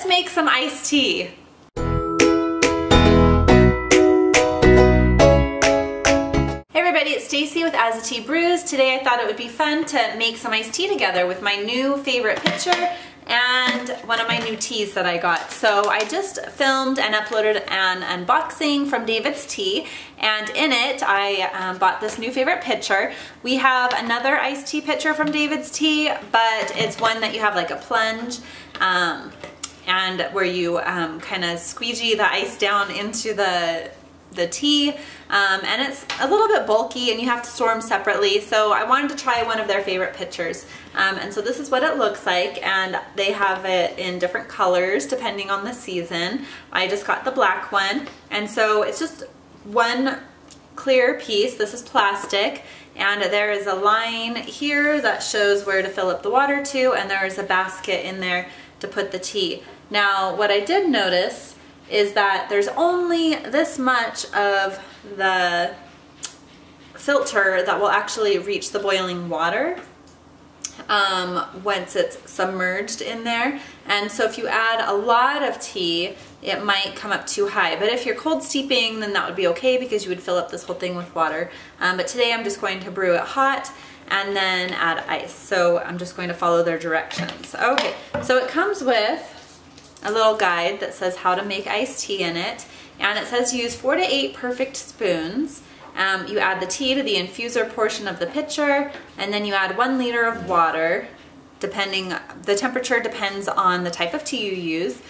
make some iced tea. Hey everybody, it's Stacy with As a Tea Brews. Today I thought it would be fun to make some iced tea together with my new favorite pitcher and one of my new teas that I got. So I just filmed and uploaded an unboxing from David's Tea, and in it I bought this new favorite pitcher. We have another iced tea pitcher from David's Tea, but it's one that you have like a plunge and where you kind of squeegee the ice down into the tea, and it's a little bit bulky and you have to store them separately, so I wanted to try one of their favorite pitchers. And so this is what it looks like, and they have it in different colors depending on the season. I just got the black one, and so it's just one clear piece. This is plastic, and there is a line here that shows where to fill up the water to, and there is a basket in there to put the tea. Now what I did notice is that there's only this much of the filter that will actually reach the boiling water once it's submerged in there. And so if you add a lot of tea, it might come up too high. But if you're cold steeping, then that would be okay because you would fill up this whole thing with water. But today I'm just going to brew it hot and then add ice. So I'm just going to follow their directions. Okay, so it comes with a little guide that says how to make iced tea in it, and it says use 4 to 8 perfect spoons. You add the tea to the infuser portion of the pitcher, and then you add 1 liter of water. The temperature depends on the type of tea you use,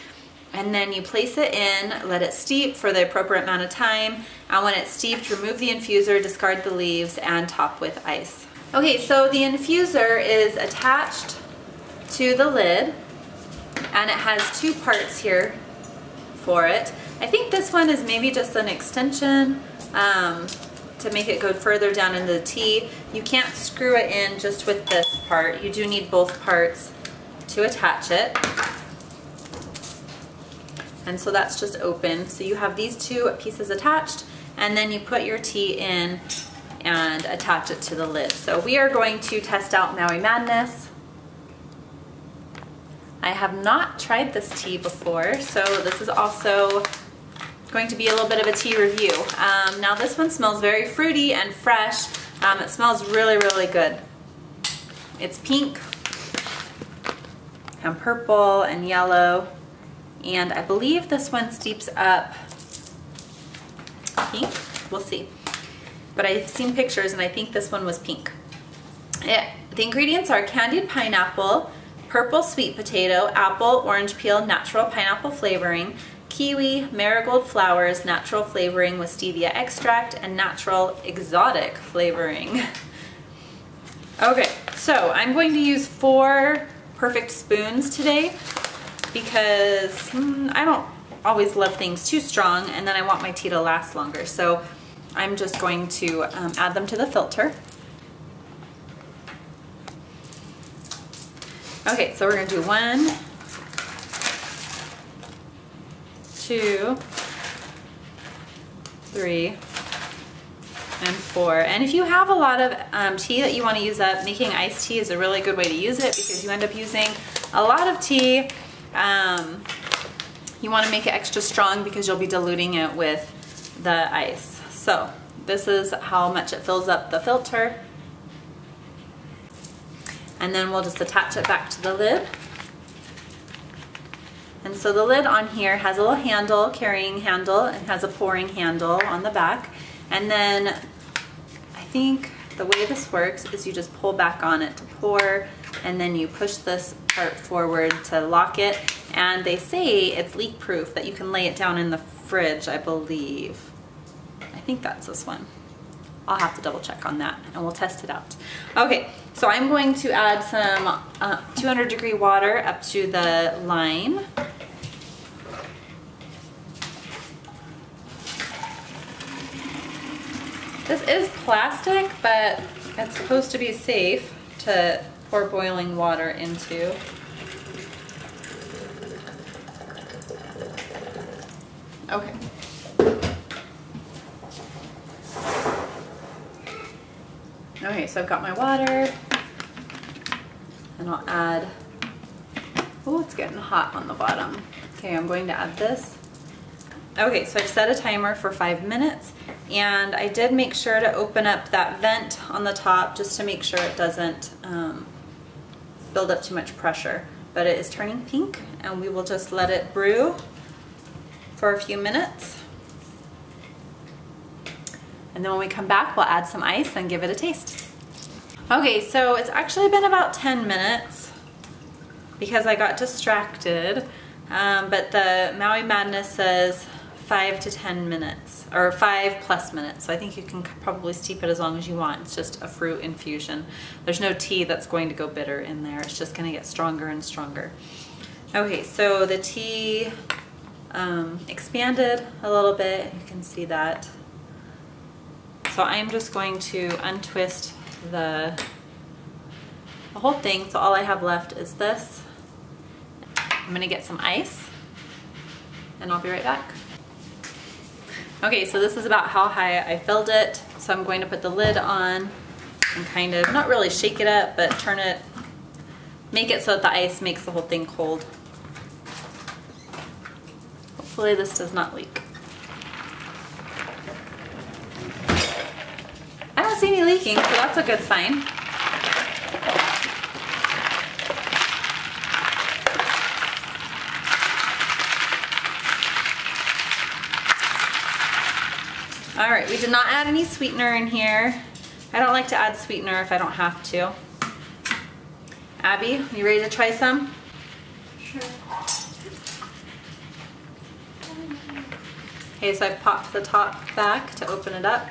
and then you place it in, let it steep for the appropriate amount of time, and when it's steeped, remove the infuser, discard the leaves, and top with ice. Okay, so the infuser is attached to the lid, and it has 2 parts here for it. I think this one is maybe just an extension to make it go further down into the tea. You can't screw it in just with this part. You do need both parts to attach it. And so that's just open. So you have these 2 pieces attached, and then you put your tea in and attach it to the lid. So we are going to test out Maui Madness. I have not tried this tea before, so this is also going to be a little bit of a tea review. Now this one smells very fruity and fresh. It smells really, really good. It's pink and purple and yellow, and I believe this one steeps up pink. We'll see. But I've seen pictures and I think this one was pink. The ingredients are candied pineapple, purple sweet potato, apple, orange peel, natural pineapple flavoring, kiwi, marigold flowers, natural flavoring with stevia extract, and natural exotic flavoring. Okay, so I'm going to use 4 perfect spoons today because I don't always love things too strong, and then I want my tea to last longer. So I'm just going to add them to the filter. Okay, so we're going to do 1, 2, 3, and 4. And if you have a lot of tea that you want to use up, making iced tea is a really good way to use it because you end up using a lot of tea. You want to make it extra strong because you'll be diluting it with the ice. So this is how much it fills up the filter. And then we'll just attach it back to the lid. And so the lid on here has a little handle, carrying handle, and has a pouring handle on the back. And then I think the way this works is you just pull back on it to pour, and then you push this part forward to lock it. And they say it's leak proof, that you can lay it down in the fridge, I believe. I think that's this one. I'll have to double check on that and we'll test it out. Okay, so I'm going to add some 200-degree water up to the line. This is plastic, but it's supposed to be safe to pour boiling water into. Okay. Okay, so I've got my water, and I'll add Oh, it's getting hot on the bottom. Okay, I'm going to add this. Okay, so I've set a timer for 5 minutes, and I did make sure to open up that vent on the top just to make sure it doesn't build up too much pressure. But it is turning pink, and we will just let it brew for a few minutes. And then when we come back, we'll add some ice and give it a taste. Okay, so it's actually been about 10 minutes because I got distracted, but the Maui Madness says 5 to 10 minutes, or 5+ minutes. So I think you can probably steep it as long as you want. It's just a fruit infusion. There's no tea that's going to go bitter in there. It's just going to get stronger and stronger. Okay, so the tea expanded a little bit. You can see that. So I'm just going to untwist the whole thing. So all I have left is this. I'm going to get some ice, and I'll be right back. Okay, so this is about how high I filled it. So I'm going to put the lid on and kind of, not really shake it up, but turn it, make it so that the ice makes the whole thing cold. Hopefully this does not leak. I don't see any leaking, so that's a good sign. All right, we did not add any sweetener in here. I don't like to add sweetener if I don't have to. Abby, you ready to try some? Sure. Okay, so I've popped the top back to open it up.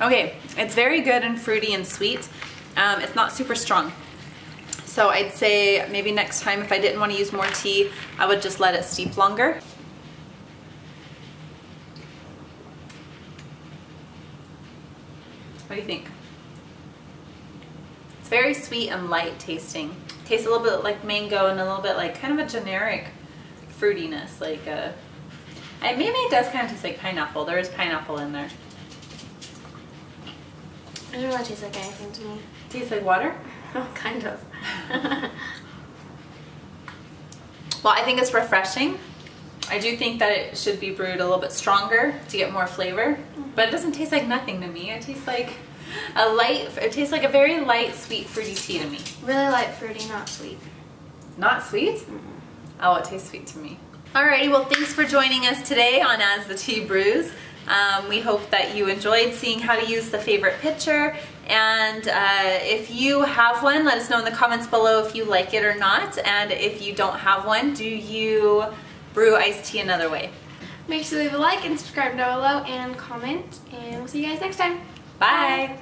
Okay, it's very good and fruity and sweet. It's not super strong. So I'd say maybe next time if I didn't want to use more tea, I would just let it steep longer. What do you think? It's very sweet and light tasting. Tastes a little bit like mango and a little bit like kind of a generic fruitiness. Like maybe it does kind of taste like pineapple. There is pineapple in there. It doesn't really taste like anything to me. Tastes like water? Oh, kind of. Well, I think it's refreshing. I do think that it should be brewed a little bit stronger to get more flavor, but it doesn't taste like nothing to me. It tastes like it tastes like a very light, sweet, fruity tea to me. Really light, fruity, not sweet. Not sweet? Mm-hmm. Oh, it tastes sweet to me. Alrighty, well, thanks for joining us today on As the Tea Brews. We hope that you enjoyed seeing how to use the favorite pitcher, and if you have one, let us know in the comments below if you like it or not, and if you don't have one, do you brew iced tea another way? Make sure to leave a like and subscribe down below and comment, and we'll see you guys next time. Bye.